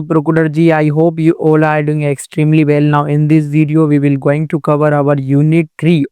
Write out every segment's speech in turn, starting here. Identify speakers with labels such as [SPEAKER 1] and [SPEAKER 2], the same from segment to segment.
[SPEAKER 1] Prokudar ji, I hope you all are doing extremely well. Now, in this video, we will going to cover our Unit 3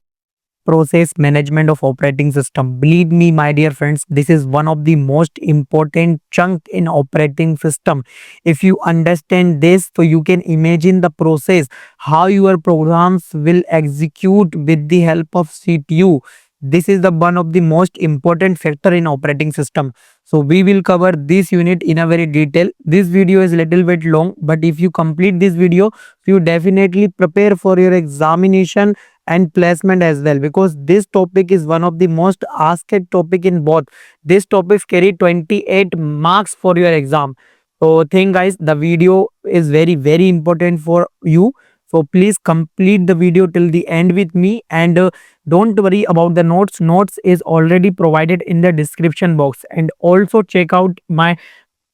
[SPEAKER 1] process management of operating system. Believe me, my dear friends, this is one of the most important chunk in operating system. If you understand this, so you can imagine the process, how your programs will execute with the help of CPU. This is the one of the most important factor in operating system. So we will cover this unit in a very detail. This video is little bit long, but if you complete this video, you definitely prepare for your examination and placement as well, because this topic is one of the most asked topic in both. This topic carry 28 marks for your exam. So think guys, the video is very important for you. So please complete the video till the end with me, and don't worry about the notes is already provided in the description box, and also check out my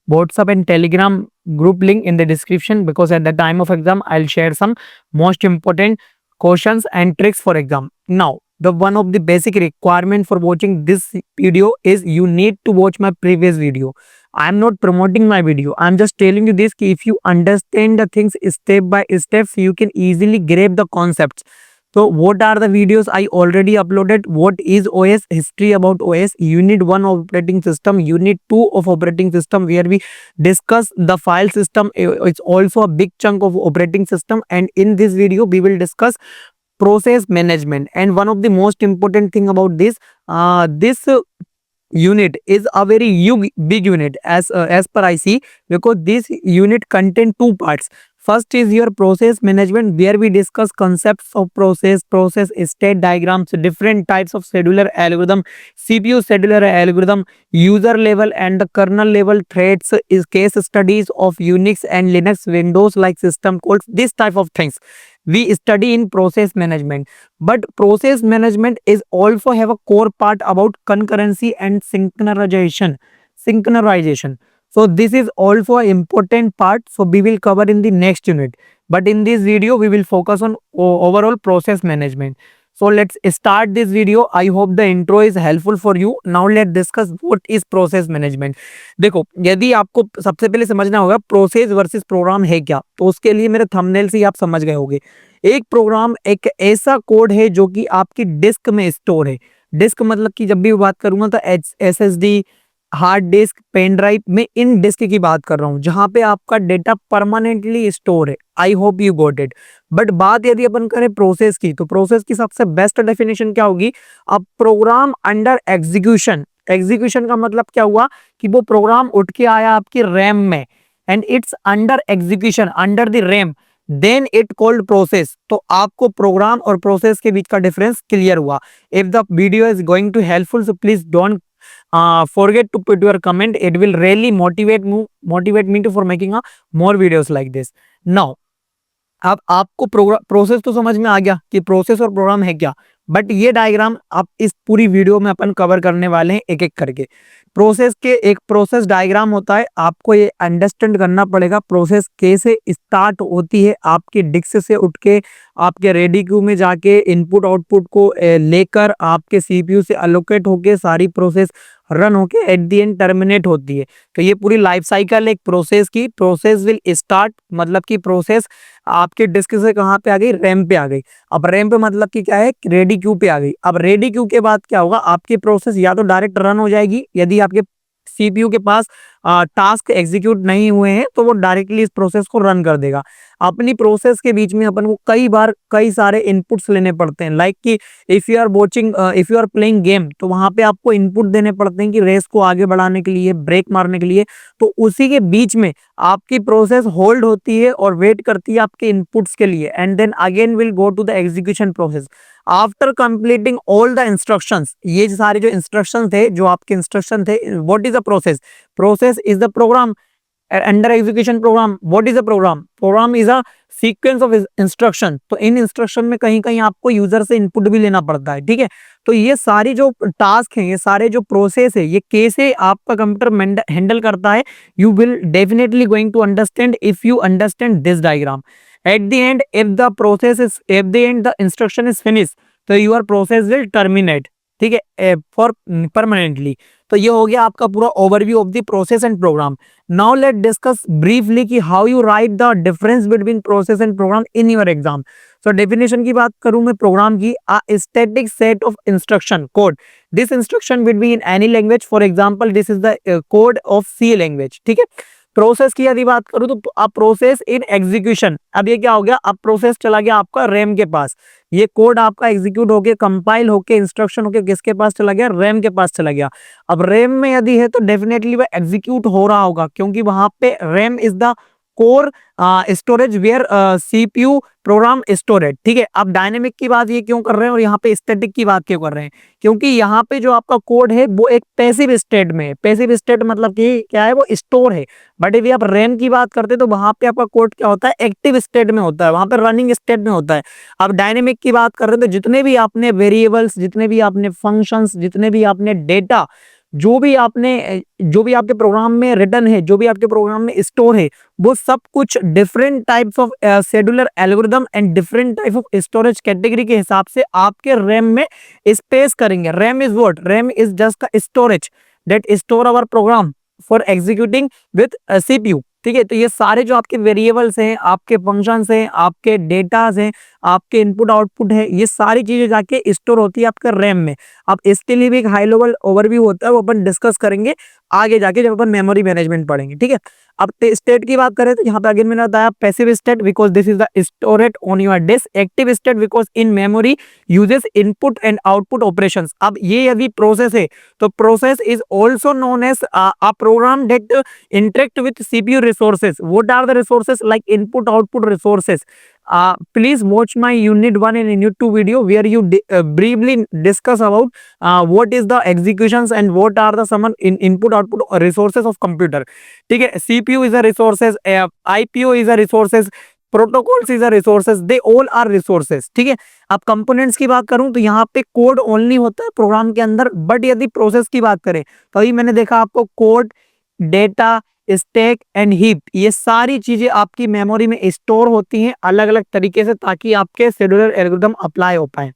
[SPEAKER 1] WhatsApp and Telegram group link in the description, because at the time of exam I'll share some most important questions and tricks for exam. Now, the one of the basic requirement for watching this video is you need to watch my previous video. I am not promoting my video. I am just telling you this ki if you understand the things step by step, so you can easily grab the concepts. So what are the videos I already uploaded? What is OS? History about OS. Unit 1 of operating system. Unit 2 of operating system, where we discuss the file system. It's also a big chunk of operating system. And in this video, we will discuss process management. And one of the most important thing about this unit is a very big unit as per I see, because this unit contain two parts. First is your process management, where we discuss concepts of process state diagrams, different types of scheduler algorithm, CPU scheduler algorithm, user level and the kernel level threads, is case studies of Unix and Linux, Windows like system calls, this type of things we study in process management. But process management is also have a core part about concurrency and synchronization. So this is also an important part, so we will cover in the next unit. But in this video, we will focus on overall process management. So let's start this video. I hope the intro is helpful for you. Now let's discuss what is process management. देखो, यदि आपको सबसे पहले समझना होगा process versus programme है क्या, तो उसके लिए मेरे थंबनेल से ही आप समझ गए होंगे। एक प्रोग्राम एक ऐसा कोड है जो कि आपकी डिस्क में स्टोर है। डिस्क मतलब कि जब भी बात करूंगा तो SSD, hard disk, pen drive में इन डिस्क की बात कर रहा हूं, जहां पे आपका डेटा परमानेंटली स्टोर है। I hope you got it. But बात यदि अपन करें प्रोसेस की, तो प्रोसेस की सबसे बेस्ट डेफिनेशन क्या होगी? अब प्रोग्राम अंडर एग्जीक्यूशन। एग्जीक्यूशन का मतलब क्या हुआ कि वो प्रोग्राम उठ के आया आपकी रैम में, and it's under execution under the RAM, then it called process. तो आपको प्रोग्राम और प्रोसेस के बीच का डिफरेंस क्लियर हुआ। If the video is going to helpful, so please don't forget to put your comment. It will really motivate me to for making a more videos like this. Now, अब आपको process तो समझ में आ गया कि process और programme है क्या, बट ये डायग्राम आप इस पूरी वीडियो में अपन कवर करने वाले हैं एक एक करके। प्रोसेस के एक प्रोसेस डायग्राम होता है, आपको ये अंडरस्टैंड करना पड़ेगा प्रोसेस कैसे स्टार्ट होती है, आपके डिस्क से उठ के आपके रेडी क्यू में जाके इनपुट आउटपुट को लेकर आपके सीपीयू से अलोकेट होके सारी प्रोसेस रन होके एट द एंड टर्मिनेट होती है। तो ये पूरी लाइफ साइकिल एक प्रोसेस की। प्रोसेस विल स्टार्ट मतलब कि प्रोसेस आपके डिस्क से कहाँ पे आ गई? रैम पे आ गई। अब रैम पे मतलब कि क्या है? रेडी क्यू पे आ गई। अब रेडी क्यू के बाद क्या होगा? आपकी प्रोसेस या तो डायरेक्ट रन हो जाएगी, यदि आपके सीपीयू के पास टास्क एग्जीक्यूट नहीं हुए हैं तो वो डायरेक्टली इस प्रोसेस को रन कर देगा। अपनी प्रोसेस के बीच में अपन को कई सारे इनपुट्स लेने पड़ते हैं, लाइक कि if you are playing game, तो वहां पे आपको इनपुट देने पड़ते हैं कि रेस को आगे बढ़ाने के लिए, ब्रेक मारने के लिए। तो उसी के बीच में आपकी प्रोसेस होल्ड होती है और वेट करती है आपके इनपुट्स के लिए, and then again will go to the execution process after completing all the instructions. ये सारे जो इंस्ट्रक्शन थे, जो आपके इंस्ट्रक्शन थे, what is the process? Process is the program under execution program. What is a program? Program is a sequence of instruction. तो इन instruction में कहीं कहीं आपको यूजर से इनपुट भी लेना पड़ता है, ठीक है। तो ये सारी जो टास्क हैं, ये सारे जो प्रोसेस है, ये कैसे आपका कंप्यूटर हैंडल करता है, you will definitely going to understand if you understand this diagram. At the end at the end the instruction is finish, तो योर प्रोसेस विल टर्मिनेट, ठीक है, फॉर परमानेंटली। तो ये हो गया आपका पूरा overview of the process and program. Now let discuss briefly कि how you write the difference between process and program in your exam. So definition की बात करूं मैं प्रोग्राम की, a static set of instruction code, this instruction will be in any language, for example this is the code of C language, ठीक है। Process की यदि बात करूं तो अब प्रोसेस इन एग्जीक्यूशन, अब ये क्या हो गया, अब प्रोसेस चला गया आपका रैम के पास, ये कोड आपका एग्जीक्यूट होके कंपाइल होके इंस्ट्रक्शन होके किसके पास चला गया, रैम के पास चला गया। अब रैम में यदि है तो डेफिनेटली वह एग्जीक्यूट हो रहा होगा, क्योंकि वहां पे RAM is the core storage where CPU program storage, ठीक है। अब डायनेमिक की बात ये क्यों कर रहे हैं और यहाँ पे स्टैटिक की बात क्यों कर रहे हैं, क्योंकि यहाँ पे जो आपका कोड है वो एक पैसिव स्टेट में है। पैसिव स्टेट मतलब कि क्या है, वो स्टोर है। बट यदि आप रैम की बात करते हैं तो वहां पे आपका कोड क्या होता है, एक्टिव स्टेट में होता है, वहां पे रनिंग स्टेट में होता है। अब डायनेमिक की बात कर रहे हैं तो जितने भी आपने वेरिएबल्स, जितने भी आपने फंक्शंस, जितने भी आपने डेटा, जो भी आपके प्रोग्राम में रिटर्न है, जो भी आपके प्रोग्राम में स्टोर है, वो सब कुछ different types of scheduler algorithm and different type of storage category के हिसाब से आपके रैम में स्पेस करेंगे। RAM is what, RAM is just the storage that store our program for executing with CPU, ठीक है। तो ये सारे जो आपके वेरिएबल्स हैं, आपके फंक्शंस हैं, आपके डेटाज हैं, आपके इनपुट आउटपुट है, ये सारी चीजें जाके स्टोर होती है आपके रैम में। अब इसके लिए भी एक हाई लेवल ओवरव्यू होता है, वो अपन डिस्कस करेंगे आगे जाके जब अपन मेमोरी मैनेजमेंट पढ़ेंगे, ठीक है। अब स्टेट की बात करें तो यहाँ पे अगेन मैंने बताया passive state because this is the storage on your disk, active state because in memory uses input and output operations. अब ये यदि प्रोसेस है तो process is also known as a program that interact with CPU resources. What are the resources? Like input output resources. Please watch my unit 1 and unit 2 video where you briefly discuss about what is the executions and what are the some input output resources of computer, ठीक है। CPU is a resources, IPO is a resources, protocols is a resources, they all are resources, ठीक है। अब components की बात करूं तो यहाँ पे कोड ओनली होता है प्रोग्राम के अंदर, बट यदि प्रोसेस की बात करें तो अभी मैंने देखा आपको code, data, stack and heap, ये सारी चीजें आपकी मेमोरी में स्टोर होती हैं अलग अलग तरीके से, ताकि आपके शेड्यूलर एल्गोरिथम अप्लाई हो पाए।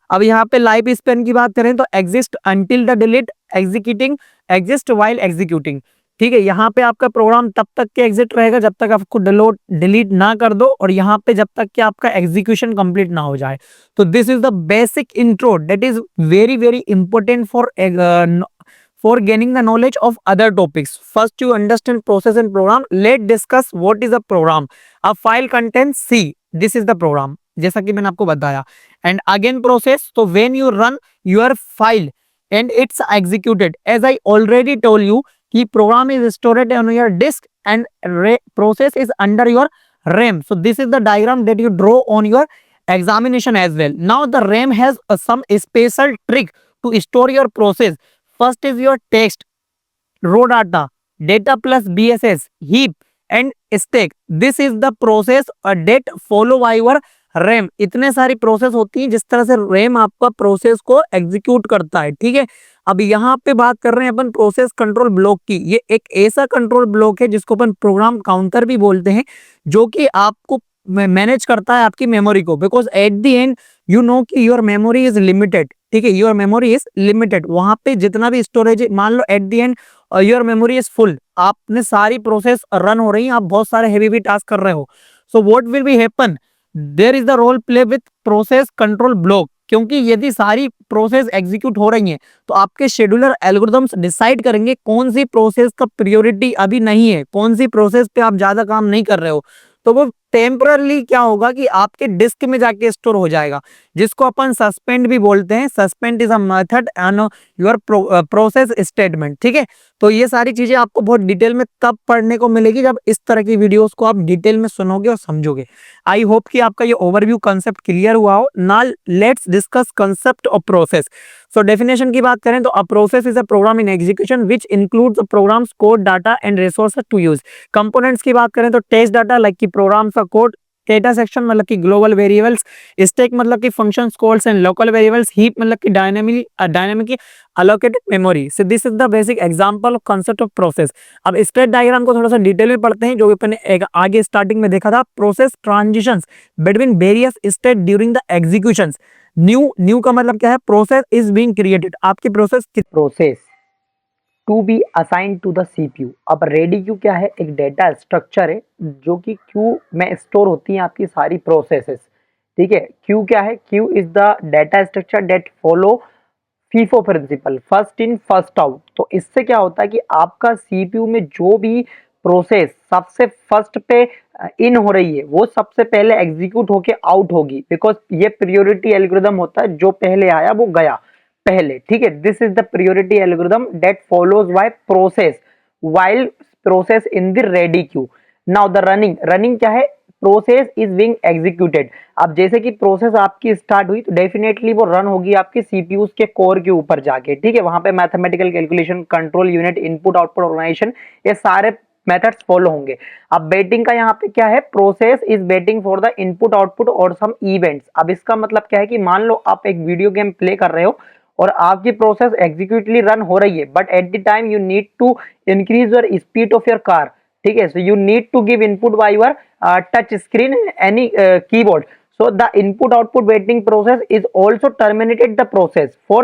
[SPEAKER 1] अब यहाँ पे लाइफ स्पेन की बात करें तो exist until the delete, executing, exist while executing, ठीक है। यहाँ पे आपका प्रोग्राम तब तक के एग्जिट रहेगा जब तक आपको डिलीट ना कर दो, और यहाँ पे जब तक कि आपका एग्जीक्यूशन कंप्लीट ना हो जाए। तो this is the basic intro that is very very important for gaining the knowledge of other topics. First you understand process and program. Let's discuss what is a program. A file contains C. This is the program, जैसा कि मैंने आपको बताया। And again process, so when you run your file and it's executed, as I already told you कि program is stored on your disk and process is under your RAM. So this is the diagram that you draw on your examination as well. Now the RAM has some special trick to store your process. First is your text, raw data plus BSS, heap and stack. This is the process that follow by your RAM. इतने सारी process होती हैं जिस तरह से RAM आपका process को execute करता है, ठीक है। अब यहाँ पे बात कर रहे हैं अपन प्रोसेस कंट्रोल ब्लॉक की। ये एक ऐसा कंट्रोल ब्लॉक है जिसको अपन प्रोग्राम काउंटर भी बोलते हैं, जो कि आपको मैनेज करता है आपकी मेमोरी को, because at the and you know कि योर मेमोरी इज लिमिटेड, ठीक है। योर मेमोरी इज लिमिटेड, वहां पे जितना भी स्टोरेज है, मान लो at the end your memory is full, आपने सारी प्रोसेस रन हो रही है, आप बहुत सारे हेवी टास्क कर रहे हो। So what will be happen, there is the role play with process control block, क्योंकि यदि सारी प्रोसेस एग्जीक्यूट हो रही हैं तो आपके शेड्यूलर एल्गोरिथम्स डिसाइड करेंगे कौन सी प्रोसेस का प्रायोरिटी अभी नहीं है, कौन सी प्रोसेस पे आप ज्यादा काम नहीं कर रहे हो, तो वो टेम्परली क्या होगा कि आपके डिस्क में जाके स्टोर हो जाएगा, जिसको अपन सस्पेंड भी बोलते हैं। Suspend is a method and your process statement, ठीक है। तो ये सारी चीजें आपको बहुत डिटेल में तब पढ़ने को मिलेगी जब इस तरह की वीडियोस को आप डिटेल में सुनोगे और समझोगे। आई होप कि आपका ये ओवरव्यू कंसेप्ट क्लियर हुआ हो। Now let's discuss concept of process. So definition की बात करें तो a process is a program in execution which includes the program's code data and resources to use. Components की बात करें तो टेस्ट डाटा लाइक की प्रोग्राम्स का कोड, डेटा सेक्शन मतलब कि ग्लोबल वेरिएबल्स, स्टैक मतलब कि functions calls and local variables, heap मतलब कि dynamically allocated memory. So this is the basic example of concept of process. अब स्टेट डायग्राम को थोड़ा सा डिटेल में पढ़ते हैं, जो अपन आगे स्टार्टिंग में देखा था। Process transitions between various state during the executions. New का मतलब क्या है, प्रोसेस इज बीइंग क्रिएटेड, आपकी process
[SPEAKER 2] to be assign to the CPU. अब रेडी क्यू क्या है, एक डेटा स्ट्रक्चर है जो कि क्यू में स्टोर होती है आपकी सारी प्रोसेसेस, ठीक है। क्यू क्या है, queue is the data structure that follow FIFO principle, first in first out. तो इससे क्या होता है कि आपका सीपीयू में जो भी प्रोसेस सबसे फर्स्ट पे इन हो रही है वो सबसे पहले एग्जीक्यूट होके आउट होगी, बिकॉज ये प्रियोरिटी एल्गोरिदम होता है, जो पहले आया वो गया पहले, ठीक है। This is the priority algorithm that follows by process while process in the ready queue. Now the running क्या है, प्रोसेस इज बीइंग एग्जीक्यूटेड। अब जैसे कि प्रोसेस आपकी स्टार्ट हुई तो डेफिनेटली वो रन होगी आपके सीपीयू के कोर के ऊपर जाके, ठीक है। वहां पे mathematical calculation, control unit, input output organisation, ये सारे मेथड्स फॉलो होंगे। अब वेटिंग का यहाँ पे क्या है, process is waiting for the input output और सम इवेंट्स। अब इसका मतलब क्या है कि मान लो आप एक वीडियो गेम प्ले कर रहे हो और आपकी प्रोसेस एग्जीक्यूटिवली रन हो रही है, but at the time you need to increase your speed of your car, ठीक है। So you need to give input by your touch screen any keyboard. So the input output waiting process is also terminated the process for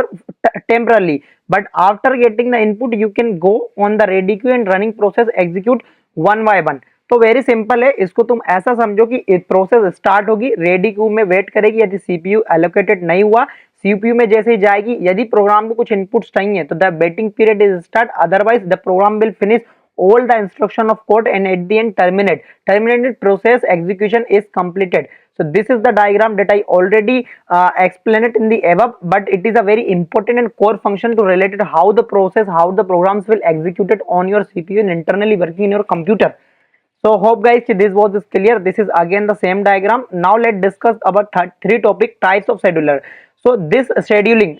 [SPEAKER 2] temporarily, but after getting the input you can go on the ready queue and running process execute one by one. तो very simple है, इसको तुम ऐसा समझो कि process start होगी, ready queue में wait करेगी, यदि सीपीयू एलोकेटेड नहीं हुआ सीपीयू में जैसे ही जाएगी, यदि प्रोग्राम को कुछ इनपुट्स चाहिए तो the waiting period is start, otherwise the program will finish all the instruction of code and at the end terminated process execution is completed. So this is the diagram that I already explained it in the above, but it is a very important and core function to relate it how the process, how the programs will execute it on your CPU and internally working in your computer. So hope guys this was clear. This is again the same diagram. Now let's discuss about three topic types of scheduler. So this scheduling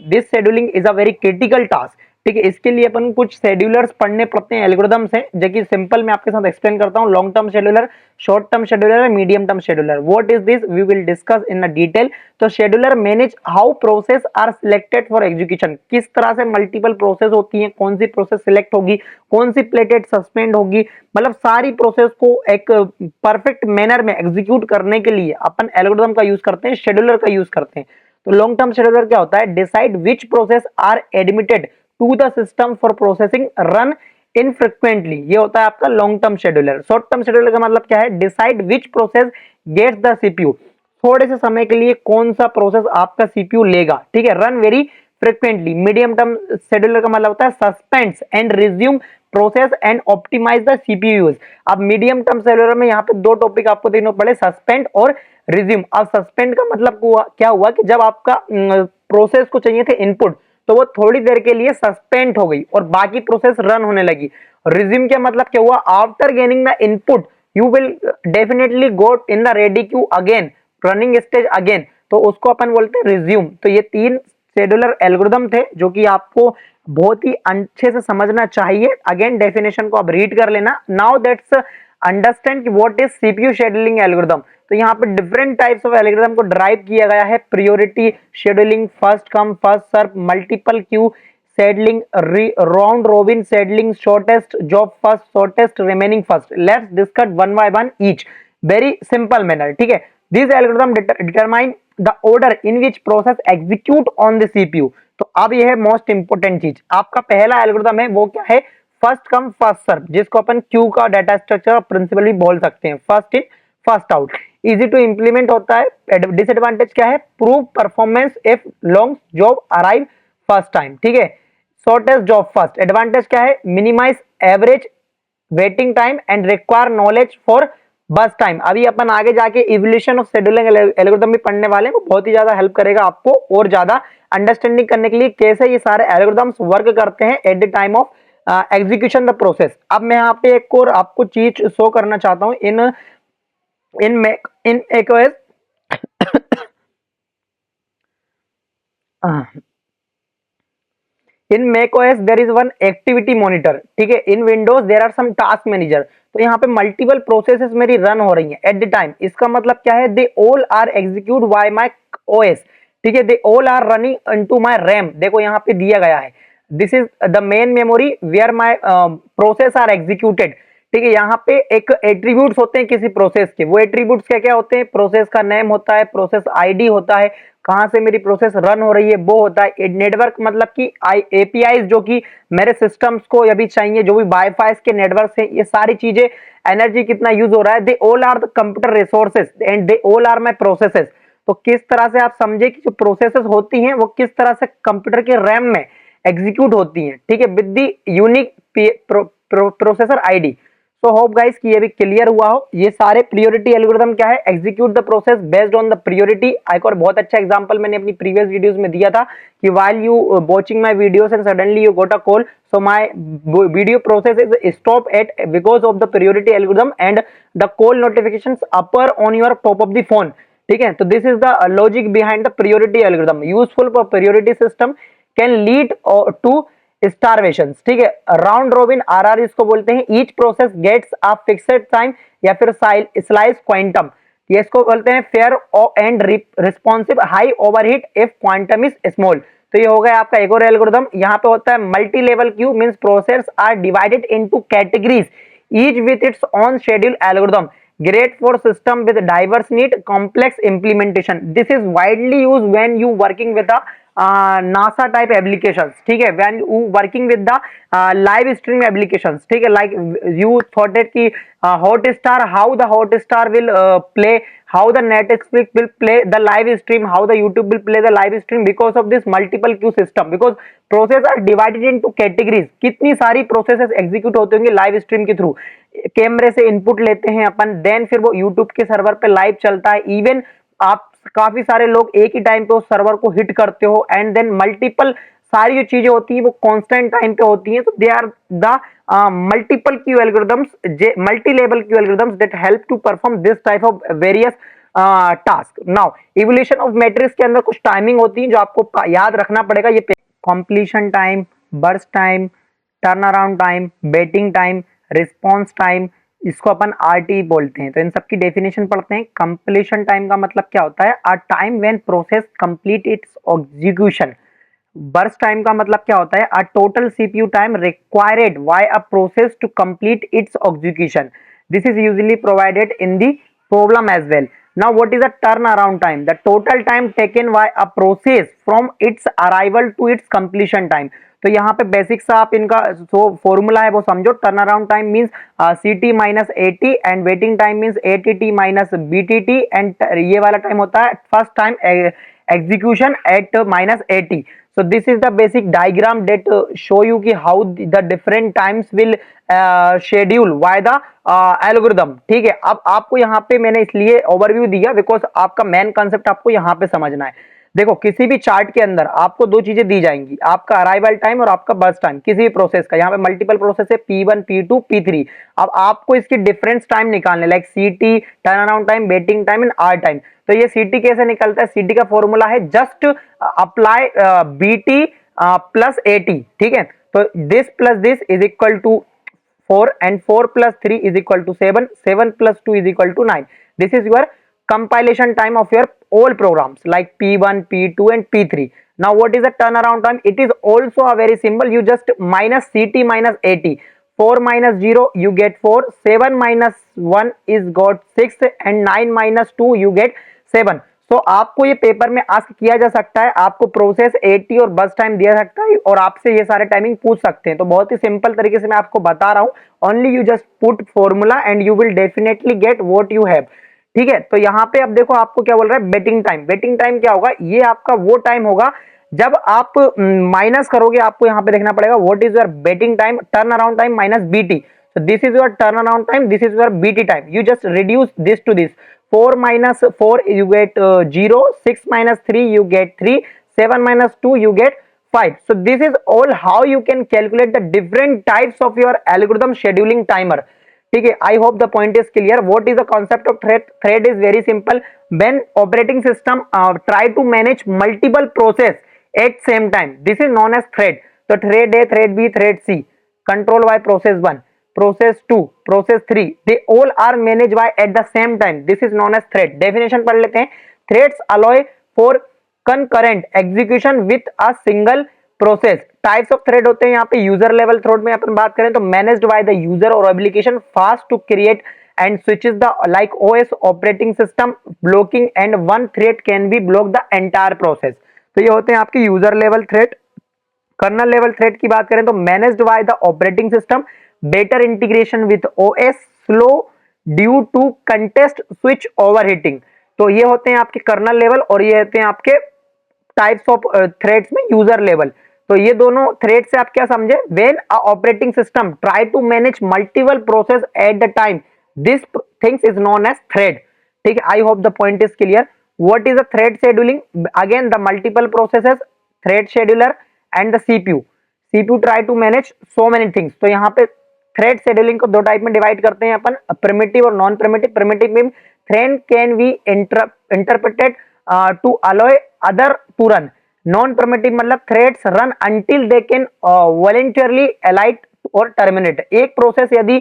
[SPEAKER 2] is a very critical task, ठीक है। इसके लिए अपन कुछ schedulers पढ़ने पड़ते हैं, algorithms हैं, जो कि सिंपल मैं आपके साथ एक्सप्लेन करता हूं। Long term scheduler, short term scheduler, medium term scheduler. What is this, we will discuss in detail. तो scheduler manage how process are selected for execution, किस तरह से मल्टीपल प्रोसेस होती हैं, कौन सी प्रोसेस सिलेक्ट होगी, कौन सी प्लेटेड सस्पेंड होगी, मतलब सारी प्रोसेस को एक परफेक्ट मैनर में एग्जीक्यूट करने के लिए अपन एल्गोरिदम का यूज करते हैं, शेड्यूलर का यूज करते हैं। तो लॉन्ग टर्म शेड्यूलर क्या होता है, decide which process are admitted to the system for processing run infrequently, ये होता है आपका long term scheduler. Short term scheduler का मतलब क्या है, decide which process gets the CPU, थोड़े से समय के लिए कौन सा प्रोसेस आपका सीपीयू लेगा, ठीक है। Run very frequently. Medium term scheduler का मतलब होता है suspends and resume process and optimise the CPU use. अब मीडियम टर्म शेड्यूलर में यहाँ पे दो टॉपिक आपको देखना पड़े, सस्पेंड और रिज्यूम। अब सस्पेंड का मतलब क्या हुआ कि जब आपका प्रोसेस को चाहिए थे इनपुट तो वो थोड़ी देर के लिए सस्पेंड हो गई और बाकी प्रोसेस रन होने लगी। रिज्यूम का मतलब क्या हुआ, after gaining the input you will definitely go in the ready queue again, running stage again, तो उसको अपन बोलते हैं रिज्यूम। तो ये तीन शेड्यूलर एल्गोरिदम थे जो कि आपको बहुत ही अच्छे से समझना चाहिए। अगेन डेफिनेशन को आप रीड कर लेना। नाउ दैट्स अंडरस्टैंड कि what is CPU scheduling algorithm. तो यहाँ पे डिफरेंट टाइप्स ऑफ एल्गोरिदम को ड्राइव किया गया है। Priority scheduling, first come first serve, multiple queue scheduling, round robin scheduling, shortest job first, shortest remaining first. Let's discuss one by one each, very simple manner, ठीक है। This algorithm determine the order in which process execute on the CPU. तो अब यह है most important चीज। आपका पहला algorithm है वो क्या है, फर्स्ट कम फर्स्ट सर्व, जिसको अपन क्यू का डाटा स्ट्रक्चर प्रिंसिपल भी बोल सकते हैं, first in first out. Easy to implement होता है। डिसएडवांटेज क्या है, prove performance if long job arrive first time, ठीक है। Shortest job first. एडवांटेज क्या है, minimize average waiting time and require knowledge for burst time. अभी अपन आगे जाके इवोल्यूशन ऑफ शेड्यूलिंग एल्गोरिथम भी पढ़ने वाले हैं, वो बहुत ही ज्यादा हेल्प करेगा आपको और ज्यादा अंडरस्टैंडिंग करने के लिए कैसे ये सारे एल्गोरिथम्स वर्क करते हैं eight the time of execution the process. अब मैं यहाँ पे एक और आपको चीज शो करना चाहता हूँ in macOS in macOS there is one activity monitor, ठीक है। in Windows there are some task manager। तो यहाँ पे मल्टीपल प्रोसेसेस मेरी रन हो रही हैं एट द टाइम। इसका मतलब क्या है, they all are execute by my OS, ठीक है। They all are running into my RAM. देखो यहाँ पे दिया गया है, this is the main memory where my process are executed, ठीक है। यहाँ पे एक एट्रीब्यूट्स होते हैं किसी प्रोसेस के, वो एट्रीब्यूट्स क्या क्या होते हैं, प्रोसेस का नेम होता है, प्रोसेस आईडी होता है, कहाँ से मेरी प्रोसेस रन हो रही है वो होता है। नेटवर्क मतलब कि एपीआई जो कि मेरे सिस्टम्स को अभी चाहिए, जो भी वाईफाई के नेटवर्क है, ये सारी चीजें, एनर्जी कितना यूज हो रहा है, they all are the computer resources and they all are my processes. तो किस तरह से आप समझे कि जो प्रोसेसेस होती हैं वो किस तरह से कंप्यूटर के रैम में एग्जीक्यूट होती हैं, ठीक है, with the unique processor ID. So hope guys कि ये भी क्लियर हुआ हो। ये सारे प्रायोरिटी एल्गोरिथम क्या है, execute the process based on the priority. एक और बहुत अच्छा एग्जांपल मैंने अपनी प्रीवियस वीडियोस में दिया था कि while you watching my videos and suddenly you got a call, so my video process is stop at because of the priority algorithm and the call notifications upper on your top of the phone, ठीक है। तो this is the logic behind the priority algorithm, useful for priority system, can lead to starvation, ठीक है। Round robin RR इसको बोलते हैं, each process gets a fixed time या फिर स्लाइस क्वांटम, ये इसको बोलते हैं fair and responsive high overheat if quantum is small. तो ये हो गया आपका एक और एल्गोरिथम। यहाँ पे होता है multi level queue, means process are divided into categories each with its own schedule algorithm, great for system with diverse need complex implementation. This is widely used when you working with the NASA type applications, ठीक है, when you working with the live stream applications, ठीक है, like you thought that कि Hotstar, how the Hotstar will play, how the Netflix will play the live stream, how the YouTube will play the live stream because of this multiple queue system, because process are divided into categories। कितनी सारी processes execute होते होंगे live stream के through, कैमरे से input लेते हैं अपन, then फिर वो यूट्यूब के सर्वर पे लाइव चलता है, इवन आप काफी सारे लोग एक ही टाइम पे उस सर्वर को हिट करते हो, एंड देन मल्टीपल सारी जो चीजें होती है वो कांस्टेंट टाइम पे होती हैं। तो they are the multiple queue algorithms, multi level queue algorithms that help to perform this type of various task. Now evolution of matrix के अंदर कुछ टाइमिंग होती है जो आपको याद रखना पड़ेगा। ये completion time, burst time, turn around time, waiting time, response time, इसको अपन आरटी बोलते हैं। तो इन सबकी डेफिनेशन पढ़ते हैं। कंप्लीशन टाइम का मतलब क्या होता है, a time when process complete its execution. Burst time का मतलब क्या होता है, a total CPU time required by a process to complete its execution. This is usually provided in the problem as well. Now what is a turnaround time? The total time taken by a process from its arrival to its completion time। तो यहाँ पे basic सा आप इनका जो formula है वो समझो। Turn around time means ct minus AT and waiting time means ATT minus BTT, and ये वाला टाइम होता है first time execution at minus AT. So this is the basic diagram that show you कि how the different times will schedule by the algorithm, ठीक है। अब आपको यहाँ पे मैंने इसलिए ओवरव्यू दिया बिकॉज आपका मेन कंसेप्ट आपको यहाँ पे समझना है। देखो किसी भी चार्ट के अंदर आपको दो चीजें दी जाएंगी, आपका अराइवल टाइम और आपका बर्स्ट टाइम, किसी भी प्रोसेस का। यहाँ पे मल्टीपल प्रोसेस है P1, P2, P3। अब आपको इसकी डिफरेंस टाइम निकालने, like CT turn around time, waiting time and R time. तो ये CT कैसे निकलता है, CT का फॉर्मूला है just apply BT plus AT, ठीक है। तो this plus this is equal to 4 and 4 plus 3 is equal to 7, 7 plus 2 is equal to 9. This is your compilation time of your all programs like P1, P2 and P3. Now what is the turnaround time? It is also a very simple, you just minus CT minus AT. 4 minus 0 you get 4, 7 minus 1 is got 6 and 9 minus 2 you get 7. तो आपको ये paper में ask किया जा सकता है, आपको process 80 और बस टाइम दिया सकता है और आपसे ये सारे टाइमिंग पूछ सकते हैं। तो बहुत ही सिंपल तरीके से मैं आपको बता रहा हूँ, only you just put formula and you will definitely get what you have, ठीक है। तो यहाँ पे अब देखो आपको क्या बोल रहा है, वेटिंग टाइम। वेटिंग टाइम क्या होगा, ये आपका वो टाइम होगा जब आप माइनस करोगे, आपको यहाँ पे देखना पड़ेगा what is your waiting time, turn around time minus BT। So this is your turn around time, this is your BT time. You just reduce this to this. 4 minus 4 you get 0, 6 minus 3 you get 3, 7 minus 2 you get 5. So this is all how you can calculate the different types of your algorithm scheduling timer. ठीक है, I hope the point is clear. What is the concept of thread? Thread is very simple. When operating system try to manage multiple process at same time, this is known as thread. So thread A, thread B, thread C, control by process 1, process 2, process 3, they all are managed by at the same time. This is known as thread. Definition पढ़ लेते हैं। Threads allow for concurrent execution with a single process. Types of thread होते हैं यहाँ पे user level thread में अपन बात करें तो managed by the user और application, fast to create and switches the like OS operating system blocking and one thread can be block the entire process. तो ये होते हैं आपके user level thread. Kernel level thread की बात करें तो managed by the operating system, better integration with OS, slow due to contest switch overheating. तो ये होते हैं आपके कर्नल लेवल और ये होते हैं आपके टाइप्स ऑफ थ्रेड्स में यूजर लेवल। तो ये दोनों थ्रेड से आप क्या समझे, when a operating system try to manage multiple process at the time this things is known as thread. ठीक है, I hope the point is clear. What is a thread scheduling? Again the multiple processes, thread scheduler and the CPU. CPU try to manage so many things. तो यहाँ पे thread scheduling को दो type में divide करते हैं अपन, primitive और non primitive. Primitive mean thread can be interpreted to allow other to run. Non primitive मतलब threads run until they can voluntarily alight और टर्मिनेट। एक प्रोसेस यदि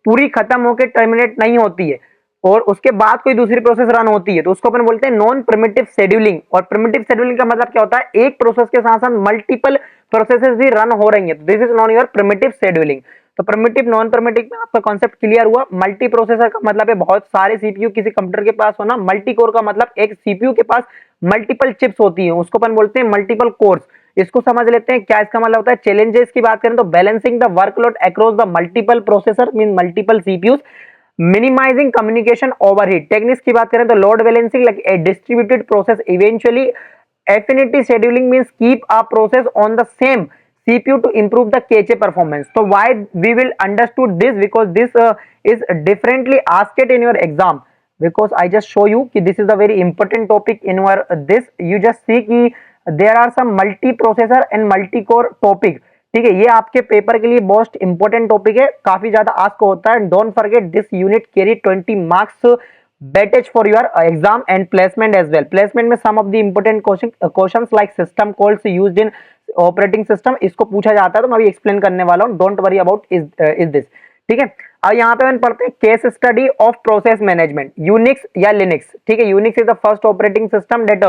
[SPEAKER 2] पूरी खत्म होकर टर्मिनेट नहीं होती है और उसके बाद कोई दूसरी प्रोसेस रन होती है तो उसको अपन बोलते हैं नॉन प्रिमिटिव शेड्यूलिंग। और प्रिमिटिव शेड्यूलिंग का मतलब क्या होता है, एक प्रोसेस के साथ साथ मल्टीपल प्रोसेसेस भी रन हो रही है, this is non your primitive scheduling. तो प्रिमिटिव नॉन प्रिमिटिव में आपका कॉन्सेप्ट क्लियर हुआ। मल्टी प्रोसेसर का मतलब है बहुत सारे सीपीयू किसी कंप्यूटर के पास होना। मल्टी कोर का मतलब एक सीपीयू के पास मल्टीपल चिप्स होती है, उसको अपन बोलते हैं मल्टीपल कोर्स। इसको समझ लेते हैं क्या इसका मतलब होता है। चैलेंजेस की बात करें तो balancing the workload across the multiple processor mean multiple CPUs, minimizing communication overheat. Techniques की बात करें तो load balancing like a distributed process, eventually affinity scheduling means keep a process on the same CPU to improve the cache performance. So why we will understood this, because this is differently asked in your exam, because I just show you कि this is a very important topic in your this you just see कि there are some multi processor and multi core topic। ठीक है, ये आपके paper के लिए most important topic है, काफी ज्यादा आस्क होता है। Don't forget this unit carry 20 marks weightage for your exam and placement as well। placement में some of the important questions like system calls used in operating system इसको पूछा जाता है, तो मैं अभी एक्सप्लेन करने वाला हूँ। Don't worry about is this. ठीक है, अब यहाँ पे हम पढ़ते हैं case study of process management, Unix या लिनक्स। ठीक है, Unix is the first operating system that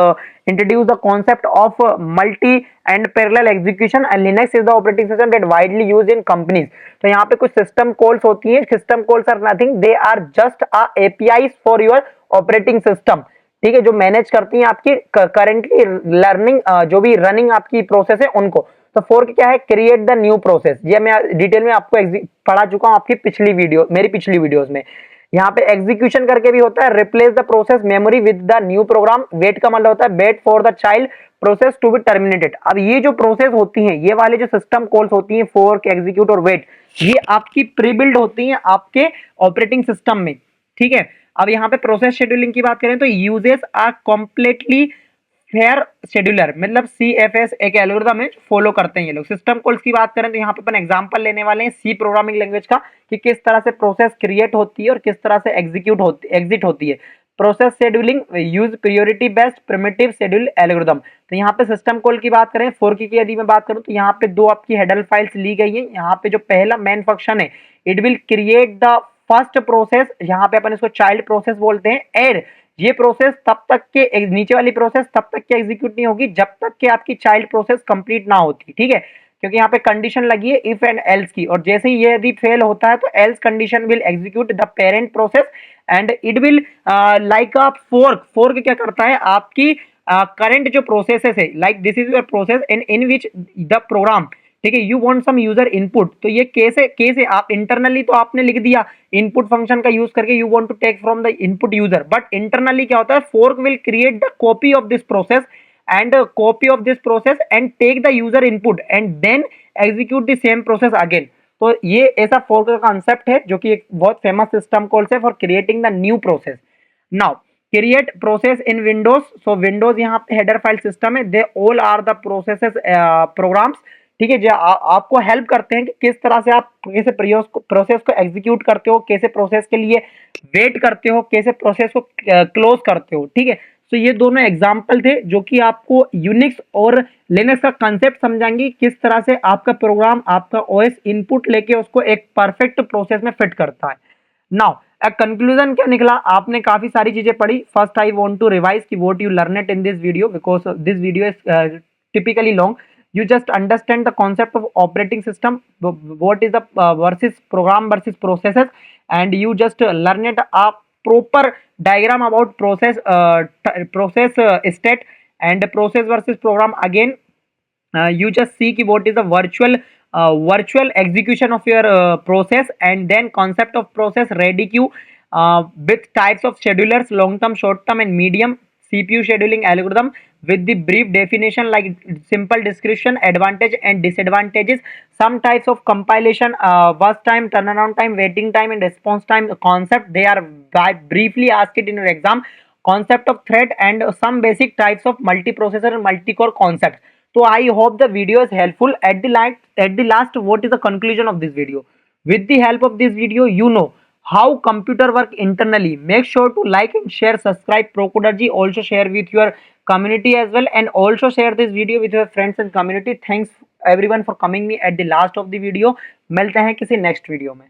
[SPEAKER 2] introduce the concept of multi and parallel execution and Linux is the operating system that widely used in companies. तो यहाँ पे कुछ system calls होती है, system calls are nothing, they are just a APIs for your operating system. ठीक है, जो manage करती है आपकी करेंटली लर्निंग जो भी रनिंग आपकी प्रोसेस है उनको। तो फोर्क क्या है, क्रिएट द न्यू प्रोसेस। ये मैं डिटेल में आपको पढ़ा चुका हूं आपकी मेरी पिछली वीडियोस में। यहाँ पे एग्जीक्यूशन करके भी होता है, replace the process memory with the new program. Wait का मतलब होता है wait for the child process to be terminated. अब ये जो प्रोसेस होती हैं, ये वाले जो सिस्टम कॉल्स होती हैं, फोर्क, एग्जीक्यूट और वेट, ये आपकी प्री बिल्ड होती हैं आपके ऑपरेटिंग सिस्टम में। ठीक है, अब यहाँ पे प्रोसेस शेड्यूलिंग की बात करें तो uses are completely fair scheduler, मतलब CFS एक एल्गोरिथम है फॉलो करते हैं ये लोग। सिस्टम कॉल्स की बात करें तो यहाँ पे अपन एग्जांपल लेने वाले हैं सी प्रोग्रामिंग लैंग्वेज का, कि किस तरह से प्रोसेस क्रिएट होती है और किस तरह से एग्जिट होती है। Process scheduling use priority based primitive schedule algorithm. तो यहाँ पे सिस्टम कॉल की बात करें, फोर्क की यदि मैं बात करूँ तो यहाँ पे दो आपकी हेडर फाइल्स ली गई है। यहाँ पे जो पहला मेन फंक्शन है, it will create the first process, यहाँ पे अपन इसको चाइल्ड प्रोसेस बोलते हैं। एंड ये प्रोसेस तब तक के नीचे वाली प्रोसेस तब तक के एग्जीक्यूट नहीं होगी जब तक कि आपकी चाइल्ड प्रोसेस कंप्लीट ना होती। ठीक है, क्योंकि यहाँ पे कंडीशन लगी है इफ एंड एल्स की, और जैसे ही ये यदि फेल होता है तो else condition will execute the parent process and it will like a fork. Fork क्या करता है, आपकी करंट जो प्रोसेस है, like this is your process in which the program, ठीक है, you want some user input. तो ये केस है आप इंटरनली तो आपने लिख दिया इनपुट फंक्शन का यूज करके, you want to take from the input user, but internally क्या होता है, fork will create the copy of this process and take the user input and then execute the same process again. तो ये ऐसा fork का concept है जो कि एक बहुत फेमस सिस्टम कॉल्स है for creating the new process. Now create process in Windows. So Windows यहाँ पे हेडर फाइल सिस्टम है, they all are the processes programs. ठीक है, जो आपको हेल्प करते हैं कि किस तरह से आप कैसे प्रोसेस को एग्जीक्यूट करते हो, कैसे प्रोसेस के लिए वेट करते हो, कैसे प्रोसेस को क्लोज करते हो। ठीक है, तो ये दोनों एग्जांपल थे जो कि आपको यूनिक्स और लिनक्स का कंसेप्ट समझाएंगे, किस तरह से आपका प्रोग्राम आपका ओएस इनपुट लेके उसको एक परफेक्ट प्रोसेस में फिट करता है। नाउ कंक्लूजन क्या निकला, आपने काफी सारी चीजें पढ़ी। First I want to revise कि what you learn it in this video, because this video is typically long. you just understand the concept of operating system, what is the versus program versus processes, and you just learn it a proper diagram about process state and process versus program. Again, you just see ki what is the virtual execution of your process, and then concept of process ready queue with types of schedulers, long term, short term, and medium CPU scheduling algorithm with the brief definition like simple description, advantage and disadvantages, some types of compilation, burst time, turnaround time, waiting time, and response time concept. They are briefly asked it in your exam. Concept of thread and some basic types of multiprocessor and multi-core concepts. So I hope the video is helpful. At the last, what is the conclusion of this video? With the help of this video, you know how computer work internally. Make sure to like and share, subscribe Procodergy. Also share with your community as well, and also share this video with your friends and community. Thanks everyone for coming me at the last of the video. मिलते हैं किसी next video में.